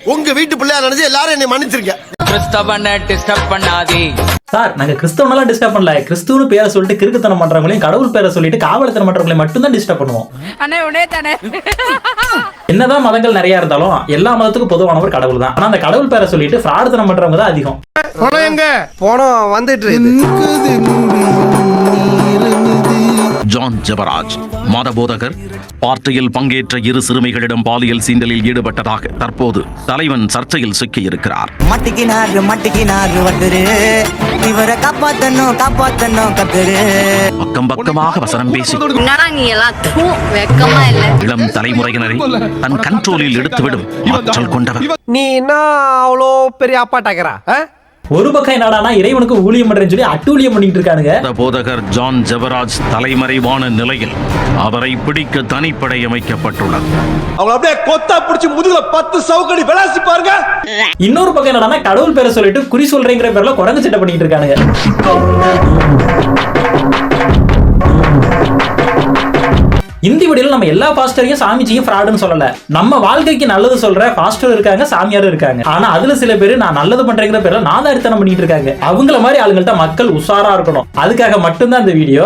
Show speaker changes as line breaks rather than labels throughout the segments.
உங்க வீட்டு பிள்ளையா நினைச்சு எல்லாரும் என்னை மன்னிச்சிருக்க.
கிறிஸ்தவனை டிஸ்டர்ப் பண்ணாதே.
சார் நாங்க கிறிஸ்தவனெல்லாம் டிஸ்டர்ப் பண்ணல. கிறிஸ்துவனு பேரை சொல்லிட்டு கிறுக்குத்தனம் பண்றவங்களையும் கடவுள் பேரை சொல்லிட்டு காவலத்தனம் பண்றவங்களையும் மட்டும்தான் டிஸ்டர்ப் பண்ணுவோம். என்னதான் மதங்கள் நிறைய இருந்தாலும் எல்லா மதத்துக்கும் பொதுவானவர் கடவுள் தான். ஆனா அந்த கடவுள் பேரை சொல்லிட்டு ஃப்ராடுத்தனம் பண்றவங்க தான் அதிகம்.
பணம் எங்க போனோம் வந்துட்டு
ஜான் ஜெபராஜ் மதபோதகர் பார்ட்டியில் பங்கேற்ற இரு சிறுமிகளிடம் பாலியல் சீண்டலில் ஈடுபட்டதாக தற்போது தலைவன் சர்ச்சையில் சிக்கியிருக்கிறார். பக்கம் பக்கமாக வசனம் பேசி இளம் தலைமுறையினரை தன் கண்ட்ரோலில் எடுத்துவிடும் ஆற்றல் கொண்டவர்.
நீ என்ன அவ்வளோ பெரிய அப்பாட்டாக்கிறா?
ஒரு பக்கம் என்னடானா இறைவனுக்கு ஊழியம் பண்றேன்னு சொல்லி அட்டூழியம் பண்ணிட்டு இருக்கானுங்க.
போதகர் ஜான் ஜெபராஜ் தலைமறைவான நிலையில் அவரை பிடிக்க தனிப்படை அமைக்கப்பட்டுள்ளது.
அவங்க அப்படியே கொத்தா பிடிச்சி முதுகுல 10 சவுக்கடி விளாசி பாருங்க.
இன்னொரு பக்கம் என்னடானா கடவுள் பேரை சொல்லிட்டு குறி சொல்றேங்கிற பேர்ல குரங்கு சட்டை பண்ணிட்டு இருக்கானுங்க. இந்தி வடிவில் நம்ம எல்லா பாஸ்டரையும் சாமிஜியும் ஃப்ராடுன்னு சொல்லல. நம்ம வாழ்க்கைக்கு நல்லது சொல்ற பாஸ்டர் இருக்காங்க, சாமியாரும் இருக்காங்க. ஆனா அதுல சில பேரு நான் நல்லது பண்றேங்கிற பேர்ல நாதாரித்தனம் பண்ணிட்டு இருக்காங்க. அவங்கள மாதிரி ஆளுங்கள்ட்ட மக்கள் உஷாரா இருக்கணும். அதுக்காக மட்டும்தான் இந்த வீடியோ.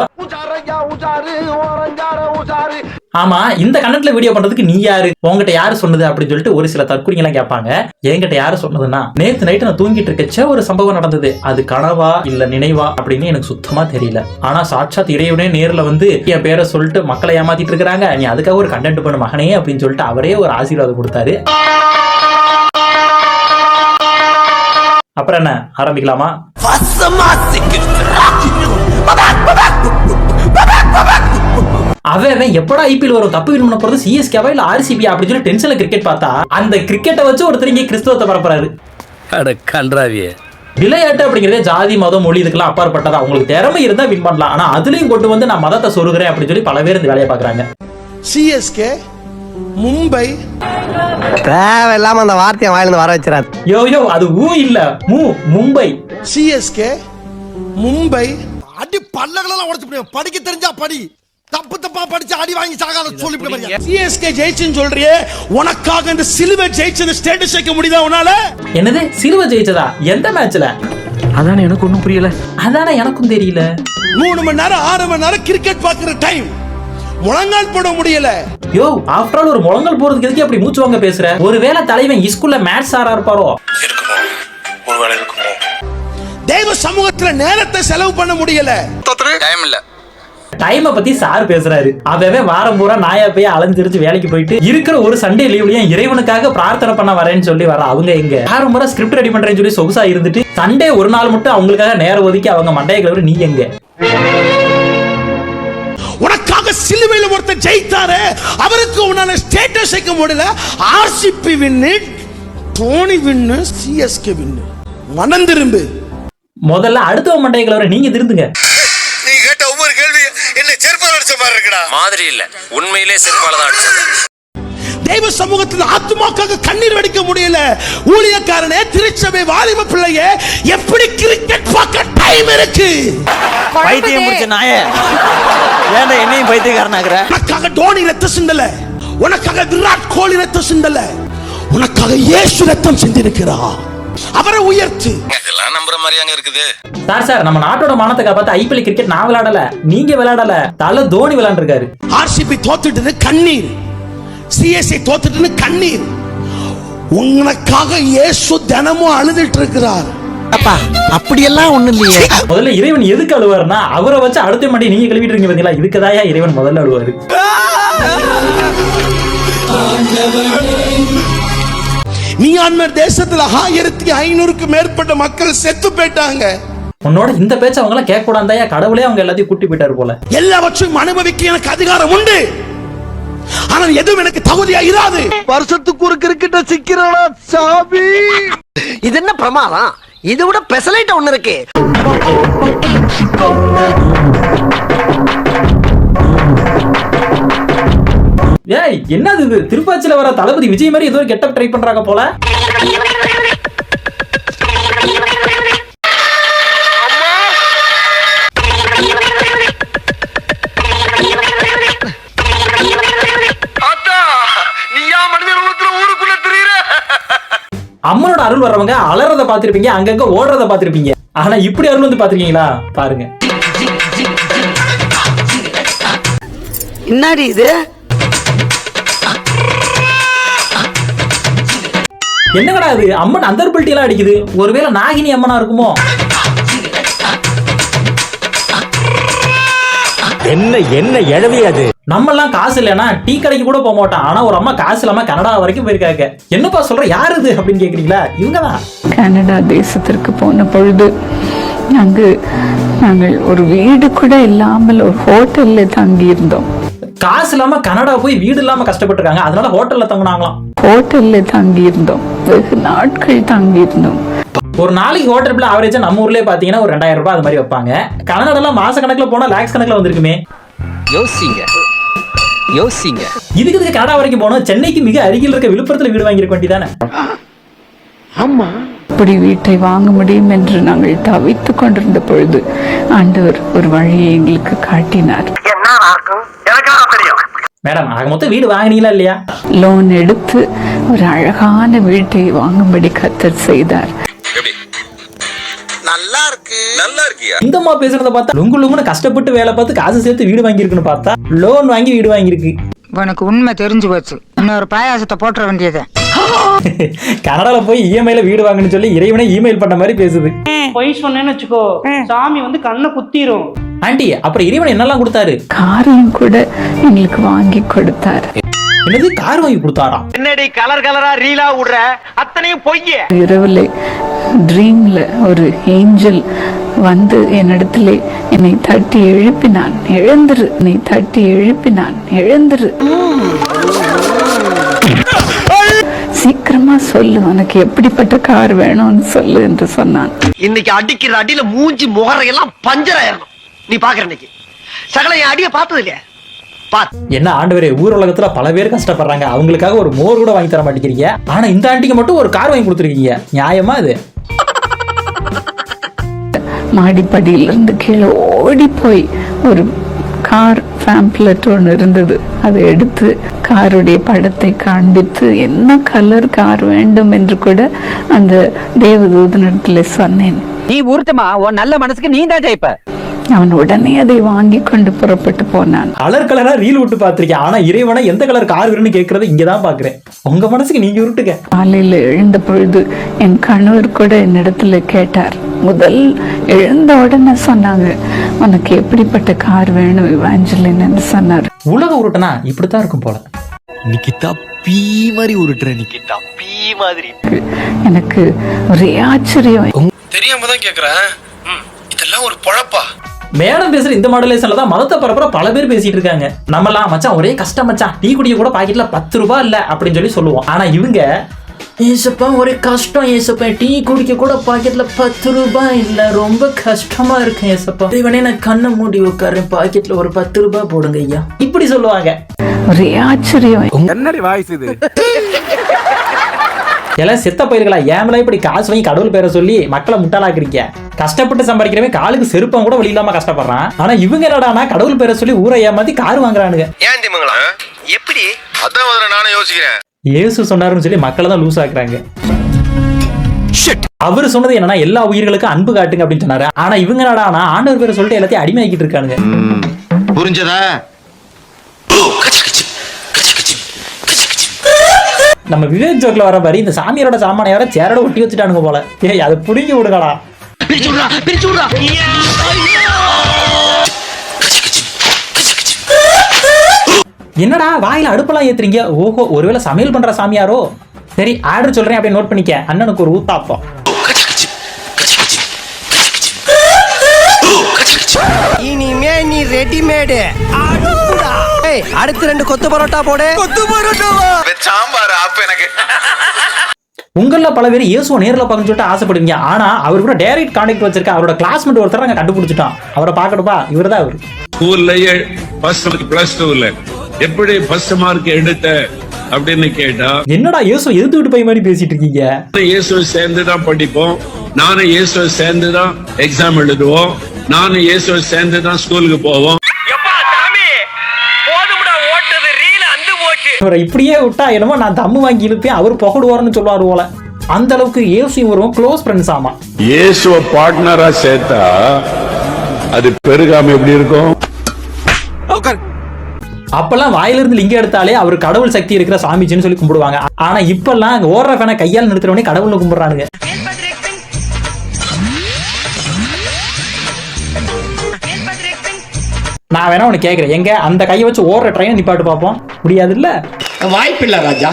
ஆமா, இந்த கண்டென்ட்ல வீடியோ பண்றதுக்கு நீ யாரு, உங்ககிட்ட யாரு சொன்னது அப்படின்னு சொல்லிட்டு ஒரு சில தற்கொலைங்க எல்லாம் கேட்பாங்க. என்கிட்ட யாரு சொன்னதுன்னா, நேத்து நைட்டு நான் தூங்கிட்டு இருக்கச்ச ஒரு சம்பவம் நடந்தது. அது கனவா இல்ல நினைவா அப்படின்னு எனக்கு சுத்தமா தெரியல. ஆனா சாட்சாத் இறைவனே நேர்ல வந்து என் பேரை சொல்லிட்டு மக்களை ஏமாத்திட்டு இருக்காங்க, நீ அதுக்காக ஒரு கண்டென்ட் பண்ணு மகனே அப்படின்னு சொல்லிட்டு அவரே ஒரு ஆசீர்வாதம் கொடுத்தாரு. அப்புறம் என்ன ஆரம்பிக்கலாமா? அவன் எப்படா ஐபிஎல் வரும், தப்பு வின் பண்ண போறது சிஎஸ்கேவா இல்ல ஆர்சிபி அப்படின்னு சொல்லி டென்ஷன்ல கிரிக்கெட் பார்த்தா அந்த கிரிக்கெட்டை வச்சு ஒருத்தர் இங்க கிறிஸ்தவத்தை பரப்புறாரு. விளையாட்டு அப்படிங்கறதே ஜாதி மதம் மொழி இதுக்கெல்லாம் அப்பாற்பட்டதா. அவங்களுக்கு திறமை இருந்தா வின் பண்ணலாம். ஆனா அதுலயும் கொண்டு வந்து நான் மதத்தை சொருகிறேன் அப்படின்னு சொல்லி பல பேர் இந்த வேலையை பாக்குறாங்க.
சிஎஸ்கே மும்பை தேவையில்லாம அந்த வார்த்தையை வாயிலிருந்து வர வச்சிடாது.
யோ அது ஊ இல்ல மும்பை.
சிஎஸ்கே மும்பை அடி பல்லகளெல்லாம் உடைச்சு படிக்க தெரிஞ்சா படி, தப்பு தப்பா படிச்சு அடி வாங்கி சாகாத சொல்லிட்டு சிஎஸ்கே ஜெயிச்சுன்னு சொல்றியே, உனக்காக இந்த சிலுவை ஜெயிச்சது ஸ்டேட்டஸ் வைக்க முடியுதா உன்னால?
என்னது சிலுவை ஜெயிச்சதா? எந்த மேட்ச்ல?
அதானே எனக்கு ஒன்றும் புரியல.
அதானே எனக்கும் தெரியல.
3 மணி நேரம் 6 மணி நேரம் கிரிக்கெட் பாக்குற டைம் முழங்கால் போட முடியல.
யோ ஆஃப்டர் ஆல் ஒரு முழங்கால் போறதுக்கு எதுக்கு அப்படி மூச்சு வாங்க பேசுற? ஒருவேளை தலைவன் ஸ்கூல்ல மேத்ஸ் சாரா இருப்பாரோ?
ஒருவேளை இருக்குமோ? தெய்வ சமூகத்துல நேரத்தை செலவு பண்ண முடியல.
டைம் இல்ல.
டைமை பத்தி சார் பேசுறாரு. அவன் வாரம் பூரா நாயா போய் அலைஞ்சிருச்சு வேலைக்கு போயிட்டு இருக்கிற ஒரு சண்டே லீவ்லயும் இறைவனுக்காக பிரார்த்தனை பண்ண வரேன்னு சொல்லி வர அவங்க எங்க வாரம் பூரா ஸ்கிரிப்ட் ரெடி பண்றேன்னு சொல்லி சொகுசா இருந்துட்டு சண்டே ஒரு நாள் மட்டும் அவங்களுக்காக நேரம் ஒதுக்கி அவங்க மண்டைய கிளறி நீ எங்க?
உனக்காக சிலுவையில ஒருத்தர் ஜெயித்தாரு, அவருக்கு உன்னால ஸ்டேட்டஸ் வைக்க முடியல. ஆர்சிபி வின்னு, டோனி வின்னு, சிஎஸ்கே வின்னு. மனம் திரும்பு.
முதல்ல அடுத்த மண்டைய கிளறி நீங்க திருந்துங்க.
நீ கேட்ட ஒவ்வொரு கேள்வி என்ன செருப்பால அடிச்ச மாதிரி இருக்குடா.
மாதிரி இல்ல, உண்மையிலே செருப்பால தான் அடிச்சது.
தெய்வ சமூகத்தில் ஆத்துமாக்காக கண்ணீர் வடிக்க முடியல. ஊழியக்காரனே, திருச்சபை வாலிப பிள்ளையே, எப்படி கிரிக்கெட் பார்க்க டைம் இருக்கு?
பைத்தியம் முடிச்ச நாயே, ஏன்டா என்னையும் பைத்தியக்காரனாக்குற?
உனக்காக டோனி ரத்தம் சிந்தல, உனக்காக விராட் கோலி ரத்தம் சிந்தல, உனக்காக இயேசு ரத்தம் சிந்திருக்கிறார். அவரை உயர்த்து.
இதெல்லாம் நம்புற மாதிரியாங்க இருக்குது.
சார் நம்ம நாட்டோட மானத்தை காப்பாத்த ஐபிஎல் கிரிக்கெட் நான் விளையாடல, நீங்க விளையாடல, தல தோனி விளையாண்டுருக்காரு.
ஆர்சிபி தோத்துட்டு கண்ணீர், சிஎஸ்கே தோத்துட்டு கண்ணீர். உனக்காக இயேசு தினமும் அழுதுட்டு இருக்கிறார்.
அப்பா அப்படியெல்லாம் ஒண்ணு இல்லையே.
முதல்ல இறைவன் எதுக்கு அழுவாருன்னா அவரை வச்சு அடுத்த மாட்டி நீங்க கழுவிட்டு இருக்கீங்க பாத்தீங்களா, இதுக்குதாயா இறைவன் முதல்ல அழுவாரு.
மியான்மர் தேசத்துல 1500க்கு மேற்பட்ட மக்கள் செத்து போயிட்டாங்க.
உன்னோட இந்த பேச்ச அவங்க எல்லாம் கேட்க கூடாதாயா, கடவுளே அவங்க எல்லாத்தையும் கூட்டி போயிட்டாரு போல.
எல்லாவற்றையும் அனுபவிக்க எனக்கு அதிகாரம் உண்டு, ஆனால் எதுவும் எனக்கு தகுதியா இராது. வருஷத்துக்கு ஒரு கிரிக்கெட்ட சிக்கிறானா சாமி.
இது என்ன பிரமாதம்? இது விட பெசலைட் ஒண்ணு இருக்கு.
ஏய் என்னது இது? திருப்பாச்சில வர தளபதி விஜய் மாதிரி ஏதோ கெட்டப் ட்ரை பண்றாங்க போல. அம்மனோட அருள் வர்றவங்க அலறத பாத்திருப்பீங்க, அங்கங்க ஓடுறத பாத்திருப்பீங்க. ஆனா இப்படி அருள் வந்து பாத்திருக்கீங்களா? பாருங்க.
என்னடி இது?
என்னங்கடா இது? அம்மன் அந்தர்பல்ட்டி எல்லாம் அடிக்குது. ஒருவேளை நாகினி அம்மனா இருக்குமோ?
என்ன எழவி அது?
நம்ம எல்லாம் காசு இல்லைன்னா டீ கடைக்கு கூட போக மாட்டோம். ஆனா ஒரு அம்மா காசு இல்லாம கனடா வரைக்கும் போயிருக்காங்க. என்னப்பா சொல்ற, யாரு இது அப்படின்னு கேக்குறீங்களா? இவங்கதான்.
கனடா தேசத்திற்கு போன பொழுது அங்கு நாங்கள் ஒரு வீடு கூட இல்லாமல் ஒரு ஹோட்டல்ல தங்கி இருந்தோம்.
காசு இல்லாம கனடா போய் வீடு இல்லாம கஷ்டப்பட்டிருக்காங்க. அதனால ஹோட்டல்ல தங்கினாங்களாம்.
ஹோட்டல்ல தங்கி இருந்தோம், வெகு நாட்கள் தங்கி இருந்தோம்.
ஒரு நாளைக்கு ஹோட்டல் பில் ஆவரேஜா நம்ம ஊர்லயே பாத்தீங்கன்னா ஒரு 2000 ரூபாய் அது மாதிரி வைப்பாங்க. கனடாலாம் மாச கணக்குல போனா லேக்ஸ் கணக்குல வந்திருக்குமே.
யோசிங்க.
இதுக்கு கனடா வரைக்கும் போனோம். சென்னைக்கு மிக அருகில் இருக்க விழுப்புரத்துல வீடு வாங்கியிருக்க வேண்டியதானே?
ஆமா,
இப்படி வீட்டை வாங்க முடியும் என்று நாங்கள் தவித்துக் கொண்டிருந்த பொழுது ஆண்டவர் ஒரு வழியை எங்களுக்கு காட்டினார்.
மேடம், ஆக மொத்தம் வீடு வாங்கினீங்களா இல்லையா?
லோன் எடுத்து ஒரு அழகான வீட்டை வாங்கும்படி கர்த்தர் செய்தார்.
நல்லா இருக்கு, நல்லா இருக்கியா?
இந்த அம்மா பேசுறத பார்த்தா லுங்குன்னு கஷ்டப்பட்டு வேலை பார்த்து காசு சேர்த்து வீடு வாங்கியிருக்குன்னு பார்த்தா லோன் வாங்கி வீடு வாங்கியிருக்கு.
உனக்கு உண்மை தெரிஞ்சு போச்சு, இன்னொரு பாயாசத்தை போட்டுற வேண்டியது.
கனடால போய் இஎம்ஐல வீடு வாங்கணும்னு சொல்லி இறைவனே இமெயில் பண்ண மாதிரி பேசுது.
பொய் சொன்னேன்னு வச்சுக்கோ, சாமி வந்து கண்ணை குத்திரும்.
ஆண்டி, அப்புறம் இறைவன் என்னெல்லாம் கொடுத்தாரு?
காரையும் கூட எங்களுக்கு வாங்கி கொடுத்தார்.
என்னது, கார் வாங்கி கொடுத்தாரா?
என்னடி கலர் கலரா ரீலா விடுற? அத்தனையும் பொய்யே.
இரவுல ட்ரீம்ல ஒரு ஏஞ்சல் வந்து என்னிடத்துல என்னை தட்டி எழுப்பினான், எழுந்துரு. என்னை தட்டி எழுப்பினான், எழுந்துரு. சீக்கிரமா சொல்லு, உனக்கு எப்படிப்பட்ட கார் வேணும்னு சொல்லு என்று சொன்னான்.
இன்னைக்கு அடிக்கிற அடியில மூஞ்சி முகரையெல்லாம் பஞ்சர் ஆயிரணும். நீ பாக்குற இன்னைக்கு சகல என் அடிய பார்த்தது இல்லையா?
என்ன ஆண்டவரே, ஊர் உலகத்துல பல பேர் கஷ்டப்படுறாங்க, அவங்களுக்காக ஒரு மோர் கூட வாங்கி தர மாட்டேங்கிறீங்க. ஆனா இந்த ஆண்டிக்கு மட்டும் ஒரு கார் வாங்கி கொடுத்துருக்கீங்க. நியாயமா இது?
மாடிப்படியிலிருந்து கீழே ஓடி போய் ஒரு கார் பேம்ப்லெட் ஒன்று இருந்தது, அதை எடுத்து காருடைய படத்தை காண்பித்து என்ன கலர் கார் வேண்டும் என்று கூட அந்த தேவதூதனிடத்தில் சொன்னேன்.
நீ ஊர்த்தமா, உன் நல்ல மனசுக்கு நீ தான் ஜெயிப்ப.
அவன் உடனே அதை வாங்கி கொண்டு புறப்பட்டு போனான்.
கலர் கலரா ரீல் விட்டு பாத்திருக்கேன். ஆனா இறைவனை எந்த கலர் கார் வேணும்னு கேட்கறது இங்கதான் பாக்குறேன். உங்க மனசுக்கு நீங்க உருட்டுங்க.
காலையில எழுந்த பொழுது என் கணவர் கூட என்னிடத்துல கேட்டார். முதல் எழுந்த உடனே சொன்னாங்க, உனக்கு எப்படிப்பட்ட கார் வேணும் இவாஞ்சலின் என்று சொன்னார்.
உலக உருட்டனா இப்படித்தான் இருக்கும் போல.
நிக்கிதா பீ மாதிரி உருட்டுற, நிக்கிதா பீ மாதிரி.
எனக்கு ஒரே ஆச்சரியம்.
தெரியாம தான் கேக்குறேன், இதெல்லாம் ஒரு பொழப்பா?
மேடம் பேசுற இந்த மாடுலேஷன்ல தான் மதத்தை பரப்புற பல பேர் பேசிட்டு இருக்காங்க. நம்மலாம் மச்சான் ஒரே கஷ்டம் மச்சான், டீ குடிக்க கூட பாக்கெட்ல 10 ரூபாய் இல்ல அப்படின்னு சொல்லி சொல்லுவோம். ஆனா இவங்க ஏசப்பா ஒரே கஷ்டம் ஏசப்பா, டீ குடிக்க கூட பாக்கெட்ல 10 ரூபாய் இல்ல, ரொம்ப கஷ்டமா இருக்கு ஏசப்பா, இவனே நான் கண்ணை மூடி உட்காரேன், பாக்கெட்ல ஒரு 10 ரூபாய் போடுங்க ஐயா, இப்படி சொல்லுவாங்க.
ஒரே ஆச்சரியம்.
என்னடி வாய்ஸ் இது?
எல்லாம் செத்த பயிர்களா, ஏமலா இப்படி காசு வாங்கி கடவுள் பேரை சொல்லி மக்களை முட்டாளாக்குறீங்க. கஷ்டப்பட்டு சம்பாதிக்கிறவன் காலுக்கு செருப்பம் கூட வழி இல்லாம கஷ்டப்படுறான். ஆனா இவங்க என்னடானா கடவுள் பேரை சொல்லி ஊரை ஏமாத்தி கார் வாங்குறானுங்க.
ஏன் திமுங்களா? எப்படி? அதான் முதல்ல நானும் யோசிக்கிறேன்.
இயேசு சொன்னாருன்னு சொல்லி மக்களை தான் லூஸ் ஆக்குறாங்க. அவரு சொன்னது என்னன்னா எல்லா உயிர்களுக்கும் அன்பு காட்டுங்க அப்படின்னு சொன்னாரு. ஆனா இவங்க என்னடானா ஆண்டவர் பேரை சொல்லிட்டு எல்லாத்தையும் அடிமையாக்கிட்டு இருக்கானுங்க.
புரிஞ்சதா?
நம்ம விவேக் ஜோக்ல வர மாதிரி இந்த சாமியாரோட சாமான யார சேரோட ஒட்டி வச்சுட்டானுங்க போல. ஏய், அதை புடிங்கி விடுங்கடா. என்னடா வாயில அடுப்பெல்லாம் ஏத்துறீங்க? ஓஹோ, ஒருவேளை சமையல் பண்ற சாமியாரோ? சரி, ஆர்டர் சொல்றேன், அப்படியே நோட் பண்ணிக்க. அண்ணனுக்கு ஒரு ஊத்தாப்பம்.
இனிமே நீ ரெடிமேடு. அடுத்து 2 கொத்து பரோட்டா போடு. கொத்து பரோட்டாவா?
சாம்பார் ஆப் எனக்கு.
உங்கள பல பேர் இயேசுவை நேரில் பார்க்கணும்னு சொல்லிட்டு ஆசைப்படுவீங்க. ஆனா அவர் கூட டைரக்ட் கான்டாக்ட் வச்சிருக்க அவரோட கிளாஸ்மேட் ஒருத்தர் நாங்க கண்டுபிடிச்சிட்டோம். அவரை பார்க்கணும்பா, இவர் தான் அவரு.
ஸ்கூல்லயே +2 எப்படி ஃபர்ஸ்ட் மார்க் எடுத்த அப்படின்னு கேட்டா,
என்னடா இயேசு எதிர்த்து விட்டு போய் மாதிரி பேசிட்டு இருக்கீங்க?
இயேசுவை சேர்ந்துதான் படிப்போம், நானும் இயேசுவை சேர்ந்துதான் எக்ஸாம் எழுதுவோம், நானும் இயேசுவை சேர்ந்துதான் ஸ்கூலுக்கு போவோம்.
இவரை இப்படியே விட்டா என்னமோ நான் தம்மு வாங்கி இழுப்பேன், அவர் புகடுவார்னு சொல்லுவாரு போல. அந்த அளவுக்கு இயேசுவும் இவரும் க்ளோஸ் ஃப்ரெண்ட்ஸ் ஆமா.
இயேசுவ பார்ட்னரா சேர்த்தா அது பெருகாம எப்படி இருக்கும்?
அப்பெல்லாம் வாயிலிருந்து லிங்கம் எடுத்தாலே அவர் கடவுள் சக்தி இருக்கிற சாமிஜின்னு சொல்லி கும்பிடுவாங்க. ஆனா இப்பெல்லாம் ஓடுற ஃபேனை கையால் நிறுத்துறவனே கடவுள்னு கும்பிடுறானுங்க. நான் வேணா உனக்கு கேட்கிறேன், எங்க அந்த கையை வச்சு ஓடுற ட்ரெயினை நிப்பாட்டு பார்ப்போம். முடியாது இல்ல,
வாய்ப்பு இல்ல ராஜா.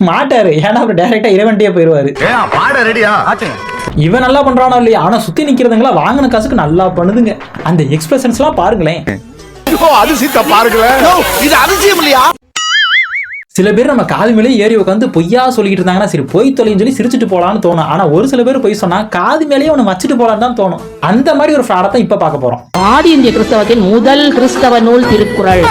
மாட்டாரு. ஏன்னா அவர் டைரக்டா இறைவன்ட்டே போயிருவாரு.
பாட ரெடியா?
இவன் நல்லா பண்றானோ இல்லையா, ஆனா சுத்தி நிக்கிறதுங்களா வாங்கின காசுக்கு நல்லா பண்ணுதுங்க. அந்த எக்ஸ்பிரஷன்ஸ் எல்லாம் பாருங்களேன்.
அதிசயத்தை பாருங்களேன். இது அதிசயம் இல்லையா?
சில பேர் நம்ம காது மேலே ஏறி உட்காந்து பொய்யா சொல்லிட்டு இருந்தாங்கன்னா சரி பொய் தொலைன்னு சொல்லி சிரிச்சுட்டு போலான்னு தோணும். ஆனா ஒரு சில பேர் பொய் சொன்னா காது மேலேயே அவனை வச்சுட்டு போலான்னு தான் தோணும். அந்த மாதிரி ஒரு ஃப்ராடை இப்ப பார்க்க போறோம்.
ஆதி இந்திய கிறிஸ்தவத்தின் முதல் கிறிஸ்தவ நூல் திருக்குறள்.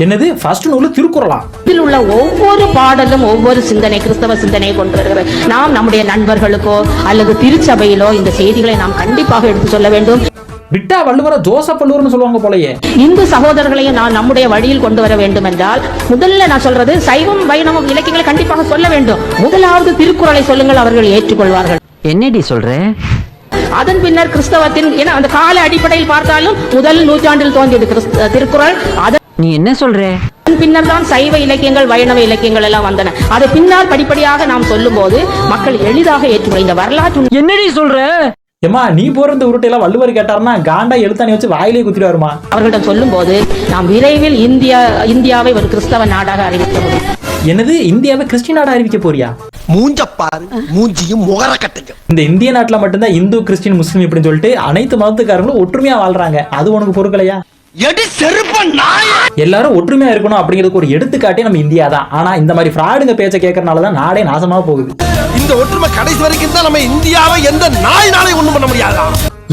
என்னது ஃபர்ஸ்ட் நூல் திருக்குறளா?
இதில் உள்ள ஒவ்வொரு பாடலும் ஒவ்வொரு சிந்தனை, கிறிஸ்தவ சிந்தனை கொண்டு வருகிறது. நாம் நம்முடைய நண்பர்களுக்கோ அல்லது திருச்சபையிலோ இந்த செய்திகளை நாம் கண்டிப்பாக எடுத்து சொல்ல வேண்டும்.
விட்டா வள்ளுவர ஜோசப் வள்ளுவர்னு சொல்லுவாங்க போலயே.
இந்து சகோதரர்களையும் நான் நம்முடைய வழியில் கொண்டு வர வேண்டும் என்றால் முதல்ல நான் சொல்றது சைவம் வைணவம் இலக்கியங்களை கண்டிப்பாக சொல்ல வேண்டும். முதலாவது திருக்குறளை சொல்லுங்கள், அவர்கள் ஏற்றுக்கொள்வார்கள்.
என்னடி சொல்ற?
அதன் பின்னர் கிறிஸ்தவத்தின் அந்த கால அடிப்படையில் பார்த்தாலும் முதல் நூற்றாண்டில் தோன்றியது திருக்குறள்.
நீ என்ன சொல்ற?
அதன் பின்னர் தான் சைவ இலக்கியங்கள் வைணவ இலக்கியங்கள் எல்லாம் வந்தன. அதை பின்னால் படிப்படியாக நாம் சொல்லும் போது மக்கள் எளிதாக ஏற்றுக்கொள்ள இந்த வரலாற்று.
என்னடி சொல்ற?
ஏமா நீ போற இந்த உருட்டையெல்லாம் வள்ளுவர் கேட்டாருன்னா காண்டா எழுத்தாணி வச்சு வாயிலே குத்திட்டு வருமா?
அவர்களிடம் சொல்லும் போது நாம் விரைவில் இந்தியாவை ஒரு கிறிஸ்தவ நாடாக அறிவிக்க முடியும்.
என்னது இந்தியாவை கிறிஸ்டின் நாடா அறிவிக்க போறியா?
மூஞ்சப்பாரு மூஞ்சியும் முகர கட்டையும்.
இந்த இந்திய நாட்டுல மட்டும்தான் இந்து கிறிஸ்டின் முஸ்லீம் இப்படின்னு சொல்லிட்டு அனைத்து மதத்துக்காரங்களும் ஒற்றுமையா வாழ்றாங்க. அது உனக்கு பொறுக்கலையா? எல்லாரும் ஒற்றுமையா இருக்கணும் அப்படிங்கிறதுக்கு ஒரு எடுத்துக்காட்டே நம்ம இந்தியா தான். ஆனா இந்த மாதிரி ஃப்ராடுங்க பேச்ச கேட்கறதுனாலதான் நாடே நாசமா போகுது.
இந்த ஒற்றுமை கடைசி வரைக்கும் தான் நம்ம இந்தியாவை எந்த நாளை ஒண்ணும் பண்ண முடியாதா?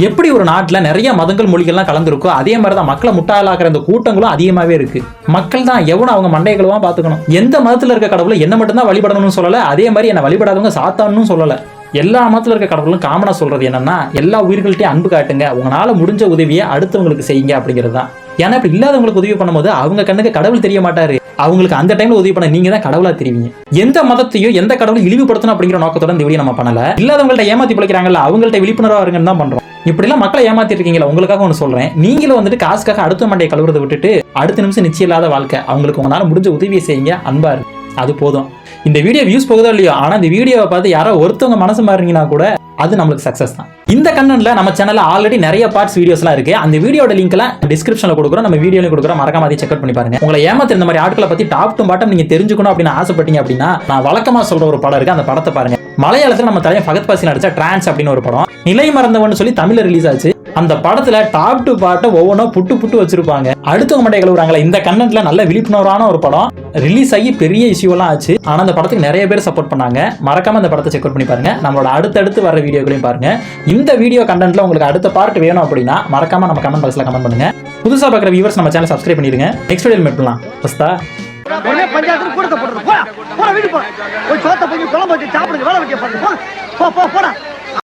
எப்படி ஒரு நாட்டுல நிறைய மதங்கள் மொழிகள்லாம் கலந்துருக்கோ அதே மாதிரிதான் மக்களை முட்டாளாக்குற இந்த கூட்டங்களும் அதிகமாவே இருக்கு. மக்கள் தான் எவனும் அவங்க மண்டைகளவா பாத்துக்கணும். எந்த மதத்துல இருக்க கடவுளை என்ன மட்டும் தான் வழிபடணும்னு சொல்லல, அதே மாதிரி என்ன வழிபடாதவங்க சாத்தான்னு சொல்லல. எல்லா மதத்துல இருக்க கடவுளும் காமனா சொல்றது என்னன்னா எல்லா உயிர்கள்ட்டையும் அன்பு காட்டுங்க, உங்களால முடிஞ்ச உதவியை அடுத்தவங்களுக்கு செய்யுங்க அப்படிங்கிறது தான். ஏன்னா இப்ப இல்லாதவங்களுக்கு உதவி பண்ணும்போது அவங்க கண்ணுக்கு கடவுள் தெரிய மாட்டாரு. அவங்களுக்கு அந்த டைம்ல உதவி பண்ண நீங்க தான் கடவுளா தெரிவிங்க. எந்த மதத்தையும் எந்த கடவுளும் இழிவுபடுத்தணும் அப்படிங்கிற நோக்கத்தோட இந்த வீடியோ நம்ம பண்ணல. இல்லாதவங்கள்ட்ட ஏமாத்தி பிழைக்கிறாங்கல்ல அவங்கள்ட்ட விழிப்புணர்வா இருங்கன்னு தான் பண்றோம். இப்படி எல்லாம் மக்களை ஏமாத்திட்டு இருக்கீங்களா, உங்களுக்காக ஒண்ணு சொல்றேன். நீங்களும் வந்துட்டு காசுக்காக அடுத்த மண்டையை கழுவுறதை விட்டுட்டு அடுத்த நிமிஷம் நிச்சயம் இல்லாத வாழ்க்கை, அவங்களுக்கு உங்களால முடிஞ்ச உதவியை செய்யுங்க, அன்பா இருக்கு, அது போதும். இந்த வீடியோ வியூஸ் போகுதோ இல்லையோ, ஆனா இந்த வீடியோவை பார்த்து யாரோ ஒருத்தவங்க மனசு மாறுறீங்கன்னா கூட அது நம்மளுக்கு சக்சஸ் தான். இந்த கண்டென்ட்ல நம்ம சேனல்ல ஆல்ரெடி நிறைய பார்ட்ஸ் வீடியோஸ்லாம் இருக்கு. அந்த வீடியோட லிங்க் எல்லாம் டிஸ்கிரிப்ஷன்ல கொடுக்குறோம், நம்ம வீடியோல கொடுக்குறோம், மறக்காம அதை செக் அவுட் பண்ணி பாருங்க. உங்களை ஏமாத்த இந்த மாதிரி ஆட்களை பத்தி டாப் டு பாட்டம் நீங்க தெரிஞ்சுக்கணும் அப்படின்னு ஆசைப்பட்டீங்க அப்படின்னா நான் வழக்கமா சொல்ற ஒரு படம் இருக்கு, அந்த படத்தை பாருங்க. மலையாளத்துல நம்ம தலைவர் ஃபகத் பாசில் நடிச்ச டிரான்ஸ் அப்படின்னு ஒரு படம் நிலை மறந்தவன்னு சொல்லி தமிழ்ல ரிலீஸ் ஆச்சு. அந்த படத்துல டாப் டு பாட்டை ஒவ்வொன்றும் புட்டு புட்டு வச்சிருப்பாங்க. அடுத்தவங்க மண்டை கழுவுறாங்களா. இந்த கண்டென்ட்ல நல்ல விழிப்புணர்வான ஒரு படம், ரிலீஸ் ஆகி பெரிய இஷ்யூ எல்லாம் ஆச்சு. ஆனா அந்த படத்துக்கு நிறைய பேர் சப்போர்ட் பண்ணாங்க. மறக்காம அந்த படத்தை செக் அவுட் பண்ணி பாருங்க. நம்மளோட அடுத்தடுத்து வர வீடியோக்களையும் பாருங்க. இந்த வீடியோ கண்டென்ட்ல உங்களுக்கு அடுத்த பார்ட் வேணும் அப்படின்னா மறக்காம நம்ம கமெண்ட் பாக்ஸ்ல கமெண்ட் பண்ணுங்க. புதுசா பார்க்குற வியூவர்ஸ் நம்ம சேனல் சப்ஸ்கிரைப் பண்ணிருங்க. நெக்ஸ்ட் வீடியோல மீட் பண்ணலாம். பஸ்தா
பஞ்சாயத்து கூட போடுறது. போடா வீடு போடா. ஒரு சோத்த போய் குழம்பு வச்சு சாப்பிடுங்க, வேலை வைக்க போறேன். போ போடா.